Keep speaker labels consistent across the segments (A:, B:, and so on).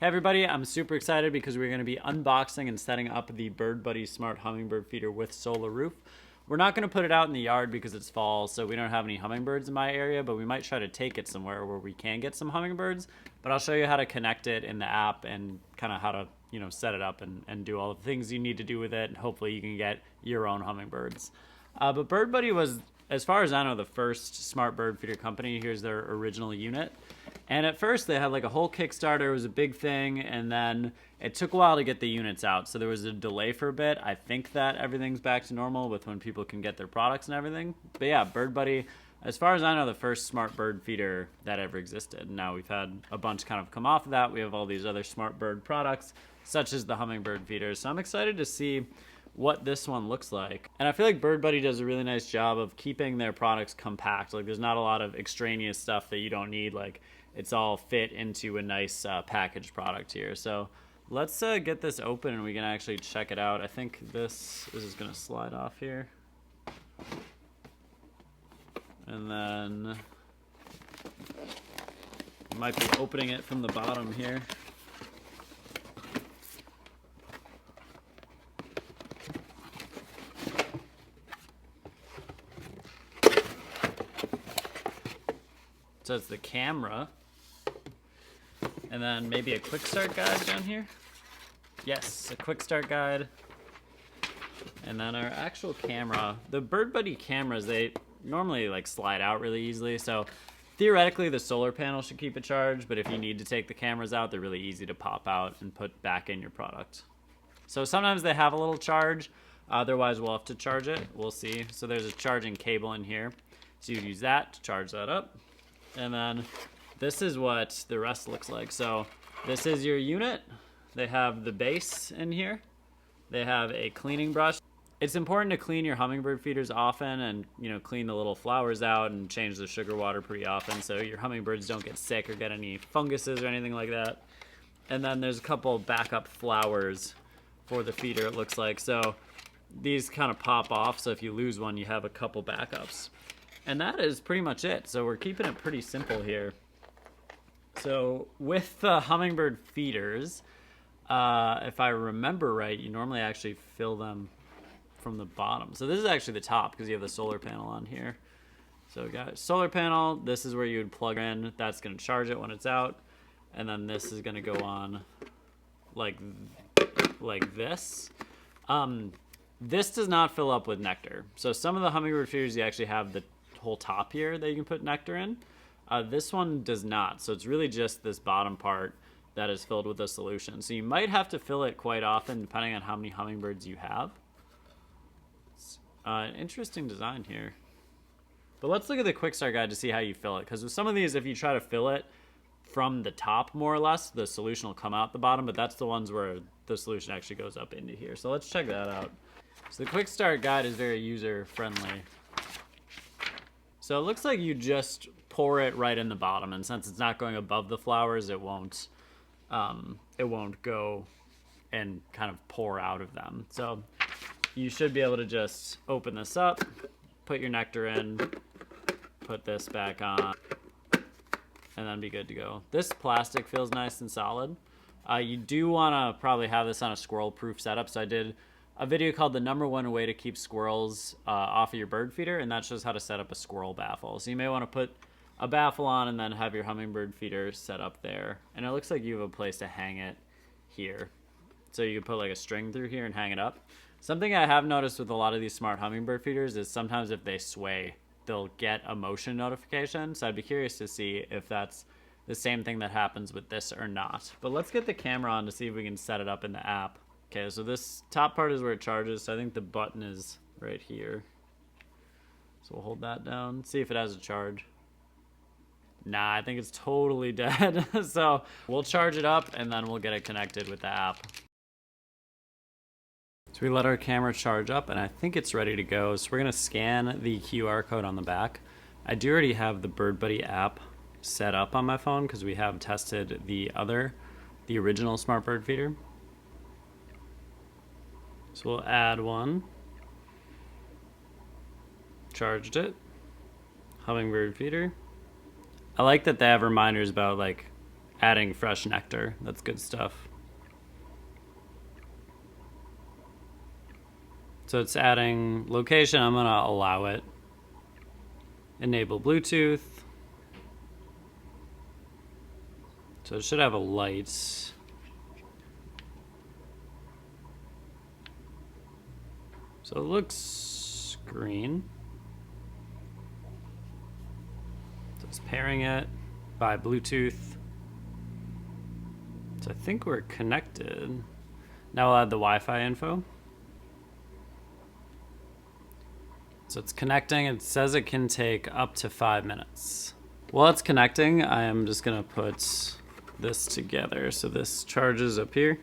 A: Hey everybody, I'm super excited because we're going to be unboxing and setting up the Bird Buddy Smart Hummingbird feeder with solar roof. We're not going to put it out in the yard because it's fall, so we don't have any hummingbirds in my area, but we might try to take it somewhere where we can get some hummingbirds. But I'll show you how to connect it in the app and kind of how to, set it up and do all the things you need to do with it, and hopefully you can get your own hummingbirds. But Bird Buddy was, as far as I know, the first smart bird feeder company. Here's their original unit. And at first they had like a whole Kickstarter, it was a big thing, and then it took a while to get the units out. So there was a delay for a bit. I think that everything's back to normal with when people can get their products and everything. But yeah, Bird Buddy, as far as I know, the first smart bird feeder that ever existed. Now we've had a bunch kind of come off of that. We have all these other smart bird products, such as the Hummingbird feeders. So I'm excited to see what this one looks like. And I feel like Bird Buddy does a really nice job of keeping their products compact. Like there's not a lot of extraneous stuff that you don't need. Like it's all fit into a nice packaged product here. So let's get this open and we can actually check it out. I think this is gonna slide off here. And then might be opening it from the bottom here. So it's the camera, and then maybe a quick start guide down here. Yes, a quick start guide. And then our actual camera. The Bird Buddy cameras, they normally like slide out really easily. So theoretically the solar panel should keep a charge, but if you need to take the cameras out, they're really easy to pop out and put back in your product. So sometimes they have a little charge, otherwise we'll have to charge it, we'll see. So there's a charging cable in here. So you'd use that to charge that up. And then this is what the rest looks like. So this is your unit. They have the base in here. They have a cleaning brush. It's important to clean your hummingbird feeders often and, clean the little flowers out and change the sugar water pretty often so your hummingbirds don't get sick or get any funguses or anything like that. And then there's a couple backup flowers for the feeder, it looks like. So these kind of pop off, so if you lose one, you have a couple backups. And that is pretty much it. So we're keeping it pretty simple here. So with the hummingbird feeders, if I remember right, you normally actually fill them from the bottom. So this is actually the top because you have the solar panel on here. So we got solar panel. This is where you would plug in. That's going to charge it when it's out. And then this is going to go on like this. This does not fill up with nectar. So some of the hummingbird feeders, you actually have the whole top here that you can put nectar in. This one does not, so it's really just this bottom part that is filled with a solution. So you might have to fill it quite often depending on how many hummingbirds you have. It's an interesting design here. But let's look at the quick start guide to see how you fill it, because with some of these, if you try to fill it from the top more or less, the solution will come out the bottom, but that's the ones where the solution actually goes up into here. So let's check that out. So the quick start guide is very user friendly. So it looks like you just pour it right in the bottom, and since it's not going above the flowers, it won't go and kind of pour out of them. So you should be able to just open this up, put your nectar in, put this back on, and then be good to go. This plastic feels nice and solid. You do want to probably have this on a squirrel-proof setup, so I did a video called the #1 way to keep squirrels off of your bird feeder, and that shows how to set up a squirrel baffle. So you may want to put a baffle on and then have your hummingbird feeder set up there. And it looks like you have a place to hang it here. So you can put like a string through here and hang it up. Something I have noticed with a lot of these smart hummingbird feeders is sometimes if they sway, they'll get a motion notification. So I'd be curious to see if that's the same thing that happens with this or not. But let's get the camera on to see if we can set it up in the app. Okay, so this top part is where it charges, so I think the button is right here. So we'll hold that down, see if it has a charge. Nah, I think it's totally dead. So we'll charge it up and then we'll get it connected with the app. So we let our camera charge up and I think it's ready to go. So we're gonna scan the QR code on the back. I do already have the Bird Buddy app set up on my phone because we have tested the original smart bird feeder. So we'll add one, charged it, Hummingbird feeder. I like that they have reminders about like adding fresh nectar. That's good stuff. So it's adding location. I'm gonna allow it. Enable Bluetooth. So it should have a light. So it looks green. So it's pairing it by Bluetooth. So I think we're connected. Now I'll add the Wi-Fi info. So it's connecting. It says it can take up to 5 minutes. While it's connecting, I am just gonna put this together. So this charges up here.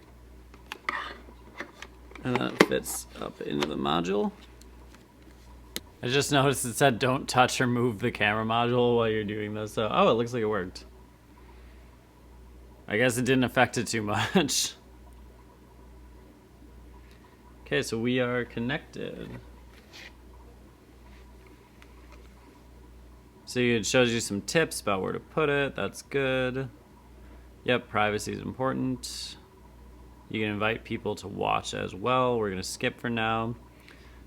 A: And then it fits up into the module. I just noticed it said don't touch or move the camera module while you're doing this. So, oh, it looks like it worked. I guess it didn't affect it too much. Okay, so we are connected. So it shows you some tips about where to put it. That's good. Yep, privacy is important. You can invite people to watch as well. We're gonna skip for now.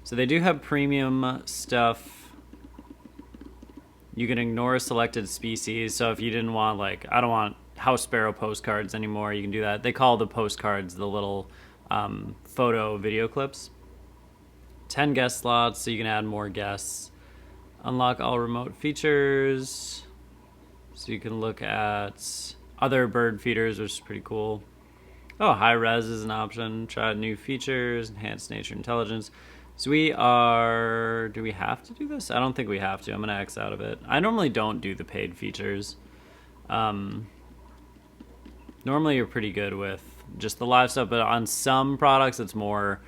A: So they do have premium stuff. You can ignore a selected species. So if you didn't want, like, I don't want house sparrow postcards anymore, you can do that. They call the postcards the little photo video clips. 10 guest slots, so you can add more guests. Unlock all remote features. So you can look at other bird feeders, which is pretty cool. Oh, high res is an option. Try new features, enhance nature intelligence. So we are, do we have to do this? I don't think we have to. I'm gonna X out of it. I normally don't do the paid features. Normally you're pretty good with just the live stuff, but on some products it's more,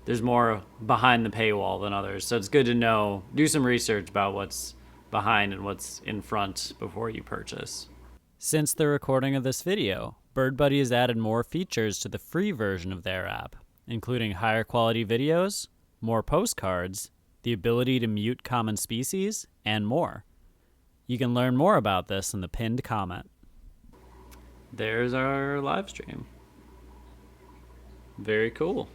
A: there's more behind the paywall than others. So it's good to know, do some research about what's behind and what's in front before you purchase. Since the recording of this video, BirdBuddy has added more features to the free version of their app, including higher quality videos, more postcards, the ability to mute common species, and more. You can learn more about this in the pinned comment. There's our live stream. Very cool.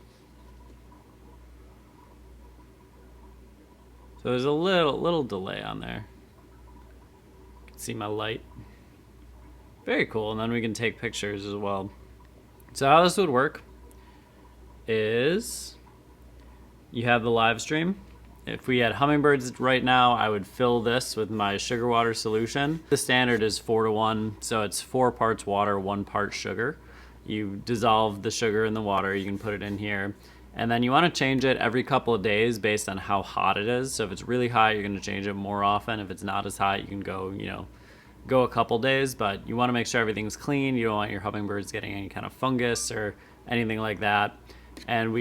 A: So there's a little delay on there. You can see my light. Very cool, and then we can take pictures as well. So how this would work is you have the live stream. If we had hummingbirds right now, I would fill this with my sugar water solution. The standard is 4:1, so it's 4 parts water, 1 part sugar. You dissolve the sugar in the water, you can put it in here. And then you want to change it every couple of days based on how hot it is. So if it's really hot, you're going to change it more often. If it's not as hot, you can go, go a couple days, but you want to make sure everything's clean. You don't want your hummingbirds getting any kind of fungus or anything like that. And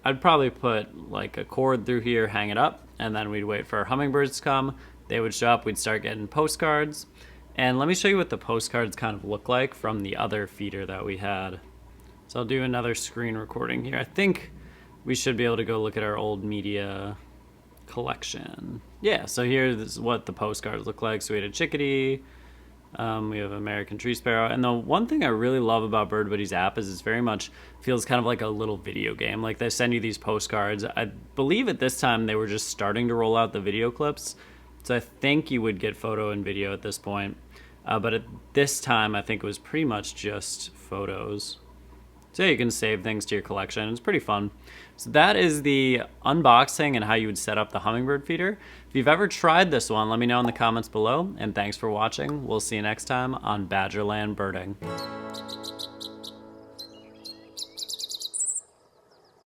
A: I'd probably put like a cord through here, hang it up, and then we'd wait for our hummingbirds to come. They would show up, we'd start getting postcards. And let me show you what the postcards kind of look like from the other feeder that we had. So I'll do another screen recording here. I think we should be able to go look at our old media collection. Yeah, so here's what the postcards look like. So we had a chickadee, we have American tree sparrow, and the one thing I really love about BirdBuddy's app is it's very much feels kind of like a little video game. Like they send you these postcards. I believe at this time they were just starting to roll out the video clips, so I think you would get photo and video at this point. But at this time, I think it was pretty much just photos. So you can save things to your collection. It's pretty fun. So that is the unboxing and how you would set up the hummingbird feeder. If you've ever tried this one, let me know in the comments below. And thanks for watching. We'll see you next time on Badgerland Birding.